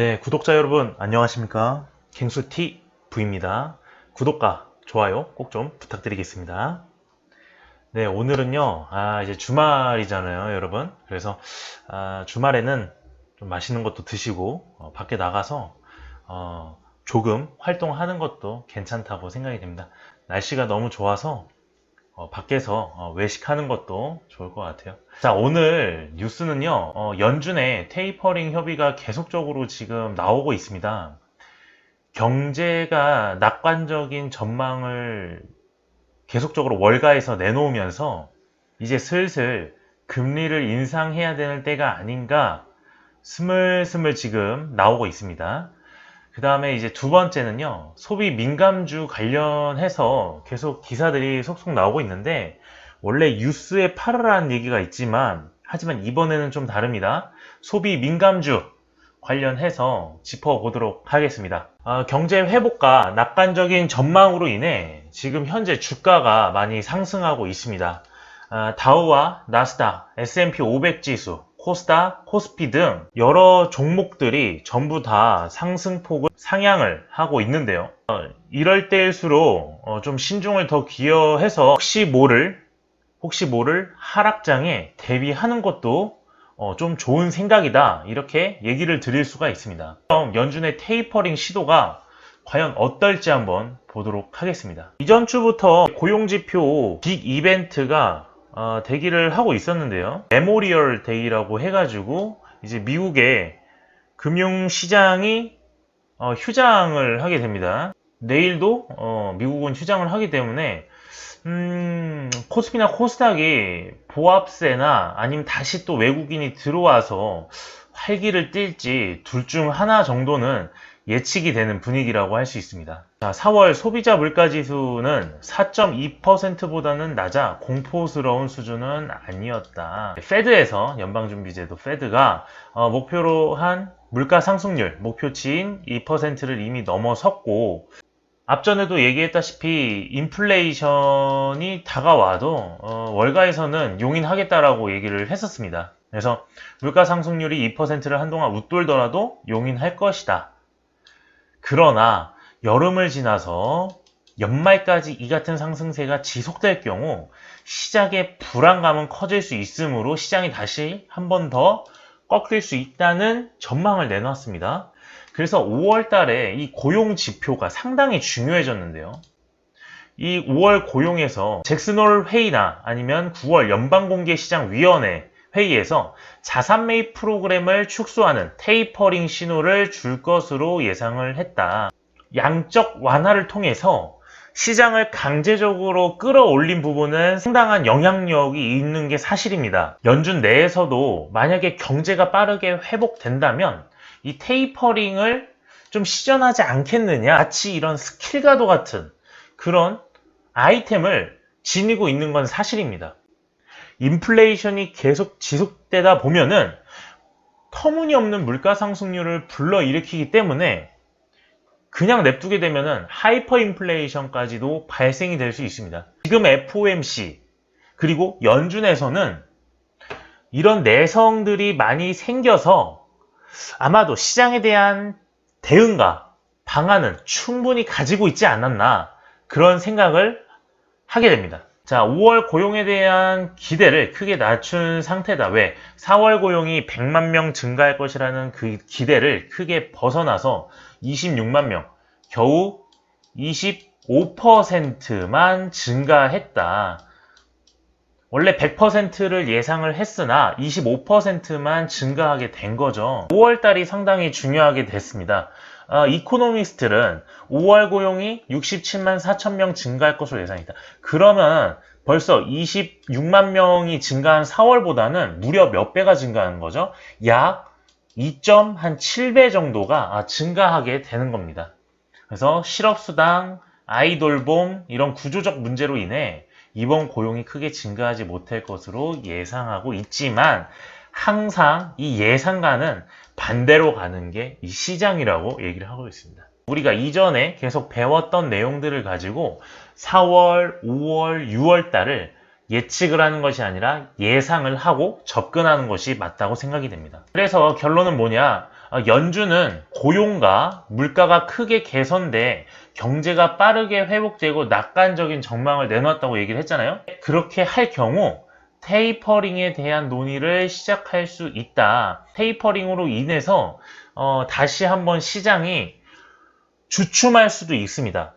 네, 구독자 여러분 안녕하십니까? 갱수TV입니다. 구독과 좋아요 꼭 좀 부탁드리겠습니다. 네, 오늘은요, 이제 주말이잖아요, 여러분. 그래서 주말에는 좀 맛있는 것도 드시고 밖에 나가서 조금 활동하는 것도 괜찮다고 생각이 됩니다. 날씨가 너무 좋아서 밖에서 외식하는 것도 좋을 것 같아요. 자, 오늘 뉴스는요, 연준의 테이퍼링 협의가 계속적으로 지금 나오고 있습니다. 경제가 낙관적인 전망을 계속적으로 월가에서 내놓으면서 이제 슬슬 금리를 인상해야 되는 때가 아닌가 스물스물 지금 나오고 있습니다. 그 다음에 이제 두 번째는요, 소비 민감주 관련해서 계속 기사들이 속속 나오고 있는데, 원래 뉴스에 팔으라는 얘기가 있지만, 하지만 이번에는 좀 다릅니다. 소비 민감주 관련해서 짚어보도록 하겠습니다. 경제 회복과 낙관적인 전망으로 인해 지금 현재 주가가 많이 상승하고 있습니다. 다우와 나스닥, S&P 500 지수, 코스닥, 코스피 등 여러 종목들이 전부 다 상승폭을 상향을 하고 있는데요. 이럴 때일수록 좀 신중을 더 기여해서 혹시 모를 하락장에 대비하는 것도 좀 좋은 생각이다, 이렇게 얘기를 드릴 수가 있습니다. 그럼 연준의 테이퍼링 시도가 과연 어떨지 한번 보도록 하겠습니다. 이전 주부터 고용지표 빅 이벤트가 대기를 하고 있었는데요. 메모리얼 데이라고 해가지고 이제 미국의 금융시장이 휴장을 하게 됩니다. 내일도 미국은 휴장을 하기 때문에 코스피나 코스닥이 보합세나 아니면 다시 또 외국인이 들어와서 활기를 띨지 둘 중 하나 정도는 예측이 되는 분위기라고 할 수 있습니다. 자, 4월 소비자 물가지수는 4.2%보다는 낮아 공포스러운 수준은 아니었다. 페드에서 연방준비제도 페드가 목표로 한 물가 상승률 목표치인 2%를 이미 넘어섰고, 앞전에도 얘기했다시피 인플레이션이 다가와도 월가에서는 용인하겠다라고 얘기를 했었습니다. 그래서 물가 상승률이 2%를 한동안 웃돌더라도 용인할 것이다. 그러나 여름을 지나서 연말까지 이 같은 상승세가 지속될 경우 시장의 불안감은 커질 수 있으므로 시장이 다시 한 번 더 꺾일 수 있다는 전망을 내놨습니다. 그래서 5월 달에 이 고용 지표가 상당히 중요해졌는데요. 이 5월 고용에서 잭슨홀 회의나 아니면 9월 연방공개시장위원회 회의에서 자산 매입 프로그램을 축소하는 테이퍼링 신호를 줄 것으로 예상을 했다. 양적 완화를 통해서 시장을 강제적으로 끌어올린 부분은 상당한 영향력이 있는 게 사실입니다. 연준 내에서도 만약에 경제가 빠르게 회복된다면 이 테이퍼링을 좀 시전하지 않겠느냐, 마치 이런 스킬가도 같은 그런 아이템을 지니고 있는 건 사실입니다. 인플레이션이 계속 지속되다 보면은 터무니없는 물가 상승률을 불러일으키기 때문에 그냥 냅두게 되면은 하이퍼 인플레이션까지도 발생이 될 수 있습니다. 지금 FOMC 그리고 연준에서는 이런 내성들이 많이 생겨서 아마도 시장에 대한 대응과 방안은 충분히 가지고 있지 않았나, 그런 생각을 하게 됩니다. 자, 5월 고용에 대한 기대를 크게 낮춘 상태다. 왜? 4월 고용이 100만 명 증가할 것이라는 그 기대를 크게 벗어나서 26만 명, 겨우 25%만 증가했다. 원래 100%를 예상을 했으나 25%만 증가하게 된 거죠. 5월 달이 상당히 중요하게 됐습니다. 이코노미스트는 5월 고용이 67만 4천 명 증가할 것으로 예상했다. 그러면 벌써 26만 명이 증가한 4월보다는 무려 몇 배가 증가한 거죠? 약 2.7배 정도가 증가하게 되는 겁니다. 그래서 실업수당, 아이돌봄 이런 구조적 문제로 인해 이번 고용이 크게 증가하지 못할 것으로 예상하고 있지만, 항상 이 예상과는 반대로 가는 게 이 시장이라고 얘기를 하고 있습니다. 우리가 이전에 계속 배웠던 내용들을 가지고 4월, 5월, 6월 달을 예측을 하는 것이 아니라 예상을 하고 접근하는 것이 맞다고 생각이 됩니다. 그래서 결론은 뭐냐? 연준은 고용과 물가가 크게 개선돼 경제가 빠르게 회복되고 낙관적인 전망을 내놨다고 얘기를 했잖아요. 그렇게 할 경우 테이퍼링에 대한 논의를 시작할 수 있다. 테이퍼링으로 인해서 다시 한번 시장이 주춤할 수도 있습니다.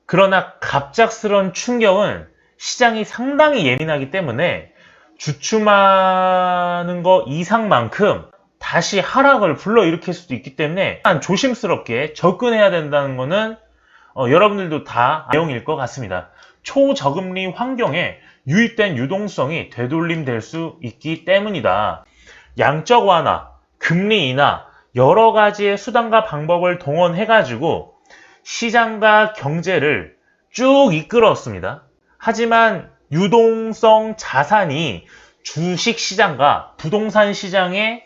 그러나 갑작스러운 충격은 시장이 상당히 예민하기 때문에 주춤하는 거 이상만큼 다시 하락을 불러일으킬 수도 있기 때문에 조심스럽게 접근해야 된다는 거는 여러분들도 다 내용일 것 같습니다. 초저금리 환경에 유입된 유동성이 되돌림될 수 있기 때문이다. 양적 완화, 금리 인하, 여러 가지의 수단과 방법을 동원해가지고 시장과 경제를 쭉 이끌었습니다. 하지만 유동성 자산이 주식 시장과 부동산 시장에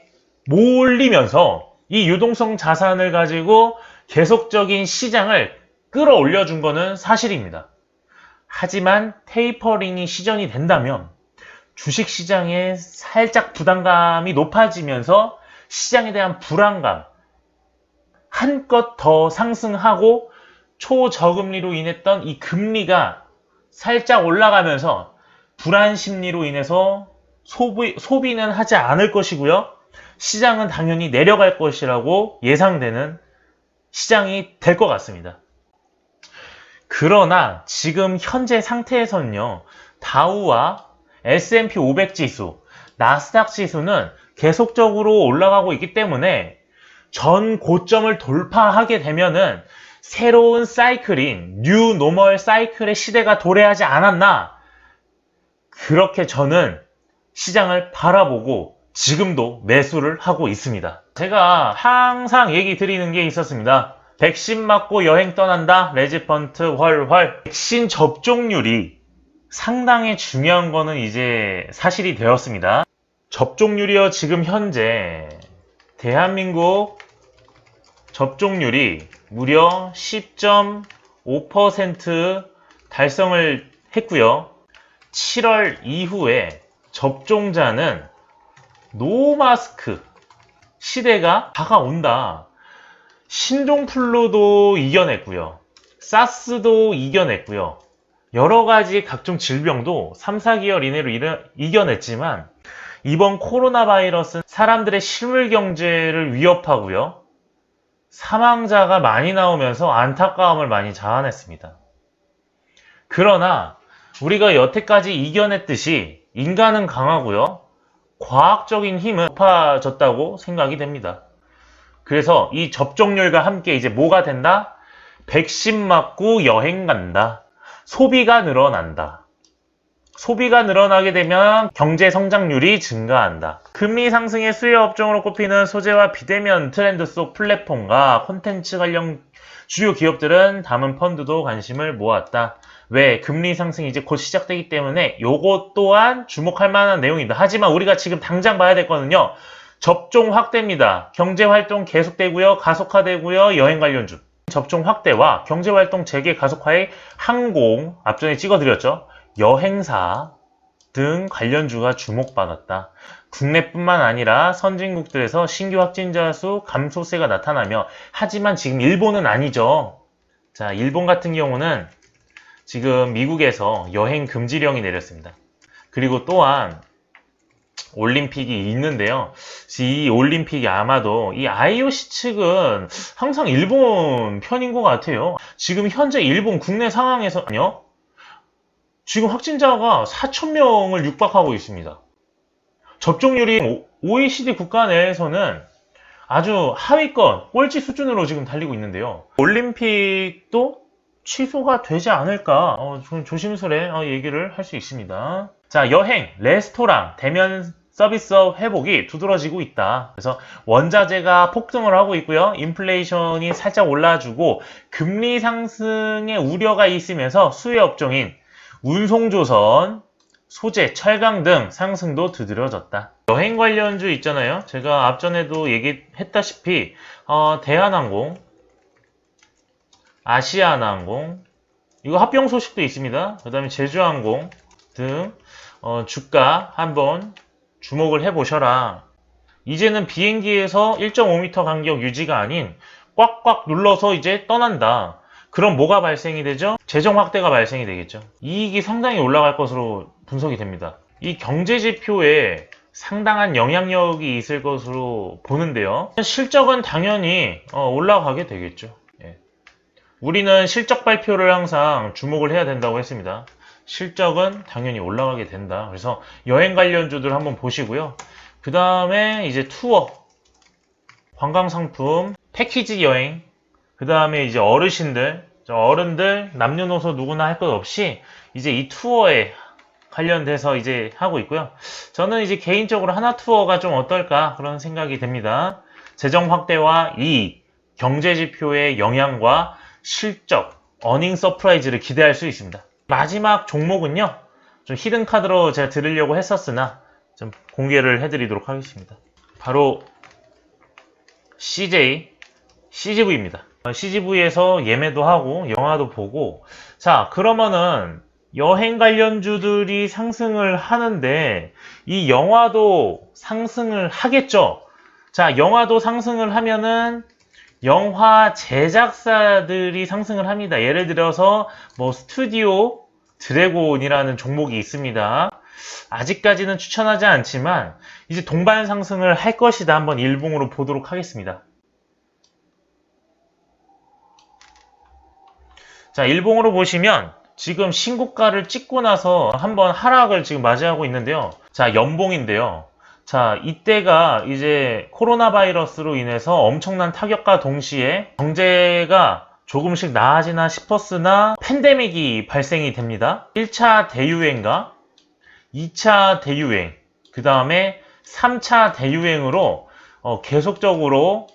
몰리면서 이 유동성 자산을 가지고 계속적인 시장을 끌어올려 준 거는 사실입니다. 하지만 테이퍼링이 시전이 된다면 주식 시장에 살짝 부담감이 높아지면서 시장에 대한 불안감 한껏 더 상승하고 초저금리로 인했던 이 금리가 살짝 올라가면서 불안 심리로 인해서 소비는 하지 않을 것이고요. 시장은 당연히 내려갈 것이라고 예상되는 시장이 될 것 같습니다. 그러나 지금 현재 상태에서는요. 다우와 S&P 500 지수, 나스닥 지수는 계속적으로 올라가고 있기 때문에 전 고점을 돌파하게 되면은 새로운 사이클인 뉴 노멀 사이클의 시대가 도래하지 않았나, 그렇게 저는 시장을 바라보고 지금도 매수를 하고 있습니다. 제가 항상 얘기 드리는 게 있었습니다. 백신 맞고 여행 떠난다, 레지펀트 훨훨. 백신 접종률이 상당히 중요한 거는 이제 사실이 되었습니다. 접종률이요, 지금 현재 대한민국 접종률이 무려 10.5% 달성을 했고요. 7월 이후에 접종자는 노마스크 시대가 다가온다. 신종플루도 이겨냈고요. 사스도 이겨냈고요. 여러 가지 각종 질병도 3, 4개월 이내로 이겨냈지만 이번 코로나 바이러스는 사람들의 실물 경제를 위협하고요. 사망자가 많이 나오면서 안타까움을 많이 자아냈습니다. 그러나 우리가 여태까지 이겨냈듯이 인간은 강하고요. 과학적인 힘은 높아졌다고 생각이 됩니다. 그래서 이 접종률과 함께 이제 뭐가 된다? 백신 맞고 여행 간다. 소비가 늘어난다. 소비가 늘어나게 되면 경제 성장률이 증가한다. 금리 상승의 수요 업종으로 꼽히는 소재와 비대면 트렌드 속 플랫폼과 콘텐츠 관련 주요 기업들은 담은 펀드도 관심을 모았다. 왜? 금리 상승이 이제 곧 시작되기 때문에 요것 또한 주목할 만한 내용입니다. 하지만 우리가 지금 당장 봐야 될 거는요. 접종 확대입니다. 경제활동 계속되고요. 가속화되고요. 여행 관련주. 접종 확대와 경제활동 재개 가속화의 항공, 앞전에 찍어드렸죠. 여행사 등 관련주가 주목받았다. 국내뿐만 아니라 선진국들에서 신규 확진자 수 감소세가 나타나며, 하지만 지금 일본은 아니죠. 자, 일본 같은 경우는 지금 미국에서 여행 금지령이 내렸습니다. 그리고 또한 올림픽이 있는데요. 이 올림픽이 아마도 이 IOC 측은 항상 일본 편인 것 같아요. 지금 현재 일본 국내 상황에서는요. 지금 확진자가 4,000명을 육박하고 있습니다. 접종률이 OECD 국가 내에서는 아주 하위권, 꼴찌 수준으로 지금 달리고 있는데요. 올림픽도 취소가 되지 않을까 좀 조심스레 얘기를 할 수 있습니다. 자, 여행, 레스토랑, 대면 서비스업 회복이 두드러지고 있다. 그래서 원자재가 폭등을 하고 있고요. 인플레이션이 살짝 올라주고 금리 상승의 우려가 있으면서 수혜 업종인 운송조선, 소재, 철강 등 상승도 두드러졌다. 여행 관련주 있잖아요. 제가 앞전에도 얘기했다시피 대한항공, 아시아나항공, 이거 합병 소식도 있습니다. 그 다음에 제주항공 등 주가 한번 주목을 해보셔라. 이제는 비행기에서 1.5m 간격 유지가 아닌 꽉꽉 눌러서 이제 떠난다. 그럼 뭐가 발생이 되죠? 재정 확대가 발생이 되겠죠. 이익이 상당히 올라갈 것으로 분석이 됩니다. 이 경제 지표에 상당한 영향력이 있을 것으로 보는데요. 실적은 당연히 올라가게 되겠죠. 예. 우리는 실적 발표를 항상 주목을 해야 된다고 했습니다. 실적은 당연히 올라가게 된다. 그래서 여행 관련주들 한번 보시고요. 그 다음에 이제 투어, 관광 상품, 패키지 여행, 그 다음에 이제 어른들, 남녀노소 누구나 할 것 없이 이제 이 투어에 관련돼서 이제 하고 있고요. 저는 이제 개인적으로 하나투어가 좀 어떨까 그런 생각이 됩니다. 재정 확대와 이익, 경제 지표의 영향과 실적, 어닝 서프라이즈를 기대할 수 있습니다. 마지막 종목은요. 좀 히든 카드로 제가 드리려고 했었으나 좀 공개를 해드리도록 하겠습니다. 바로 CGV입니다. CGV에서 예매도 하고 영화도 보고 자 그러면은 여행 관련주들이 상승을 하는데 이 영화도 상승을 하겠죠. 자 영화도 상승을 하면은 영화 제작사들이 상승을 합니다. 예를 들어서 뭐 스튜디오 드래곤이라는 종목이 있습니다. 아직까지는 추천하지 않지만 이제 동반 상승을 할 것이다. 한번 일봉으로 보도록 하겠습니다. 자, 일봉으로 보시면 지금 신고가를 찍고 나서 한번 하락을 지금 맞이하고 있는데요. 자, 연봉인데요. 자, 이때가 이제 코로나 바이러스로 인해서 엄청난 타격과 동시에 경제가 조금씩 나아지나 싶었으나 팬데믹이 발생이 됩니다. 1차 대유행과 2차 대유행, 그 다음에 3차 대유행으로 계속적으로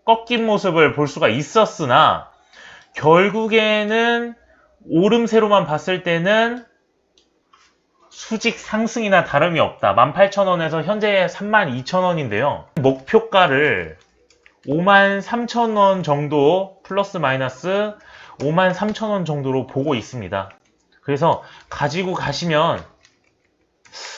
꺾인 모습을 볼 수가 있었으나 결국에는 오름세로만 봤을 때는 수직 상승이나 다름이 없다. 18,000원에서 현재 32,000원인데요. 목표가를 53,000원 정도 플러스 마이너스 53,000원 정도로 보고 있습니다. 그래서 가지고 가시면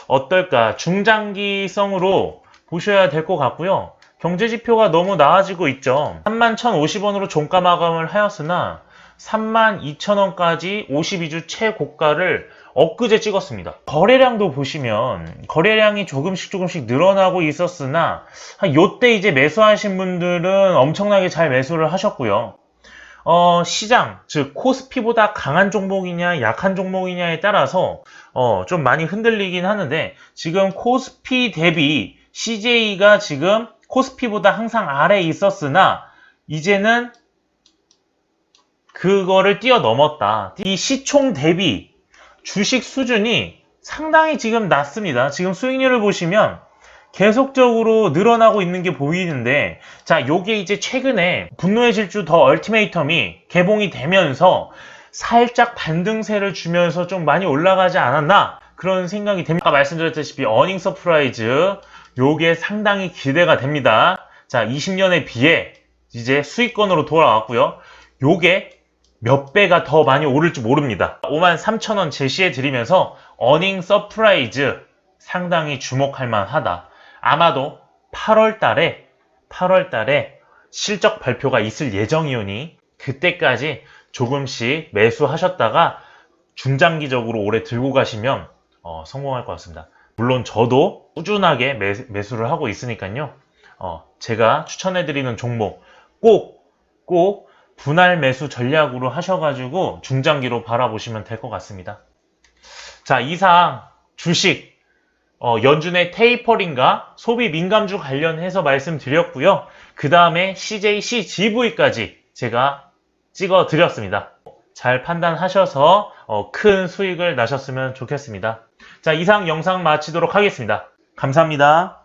어떨까? 중장기성으로 보셔야 될 것 같고요. 경제지표가 너무 나아지고 있죠. 31,050원으로 종가 마감을 하였으나 32,000원까지 52주 최고가를 엊그제 찍었습니다. 거래량도 보시면 거래량이 조금씩 늘어나고 있었으나 요때 이제 매수하신 분들은 엄청나게 잘 매수를 하셨고요. 시장, 즉 코스피보다 강한 종목이냐 약한 종목이냐에 따라서 좀 많이 흔들리긴 하는데 지금 코스피 대비 CJ가 지금 코스피보다 항상 아래에 있었으나 이제는 그거를 뛰어넘었다. 이 시총 대비 주식 수준이 상당히 지금 낮습니다. 지금 수익률을 보시면 계속적으로 늘어나고 있는 게 보이는데 자 요게 이제 최근에 분노의 질주 더 얼티메이텀이 개봉이 되면서 살짝 반등세를 주면서 좀 많이 올라가지 않았나 그런 생각이 됩니다. 아까 말씀드렸다시피 어닝 서프라이즈 요게 상당히 기대가 됩니다. 자 20년에 비해 이제 수익권으로 돌아왔고요. 요게 몇 배가 더 많이 오를지 모릅니다. 53,000원 제시해 드리면서 어닝 서프라이즈 상당히 주목할 만하다. 아마도 8월 달에 실적 발표가 있을 예정이오니 그때까지 조금씩 매수하셨다가 중장기적으로 오래 들고 가시면 성공할 것 같습니다. 물론 저도 꾸준하게 매수를 하고 있으니까요. 제가 추천해드리는 종목 꼭 분할 매수 전략으로 하셔가지고 중장기로 바라보시면 될 것 같습니다. 자, 이상 주식 연준의 테이퍼링과 소비 민감주 관련해서 말씀드렸고요. 그 다음에 CJCGV까지 제가 찍어 드렸습니다. 잘 판단하셔서 큰 수익을 나셨으면 좋겠습니다. 자, 이상 영상 마치도록 하겠습니다. 감사합니다.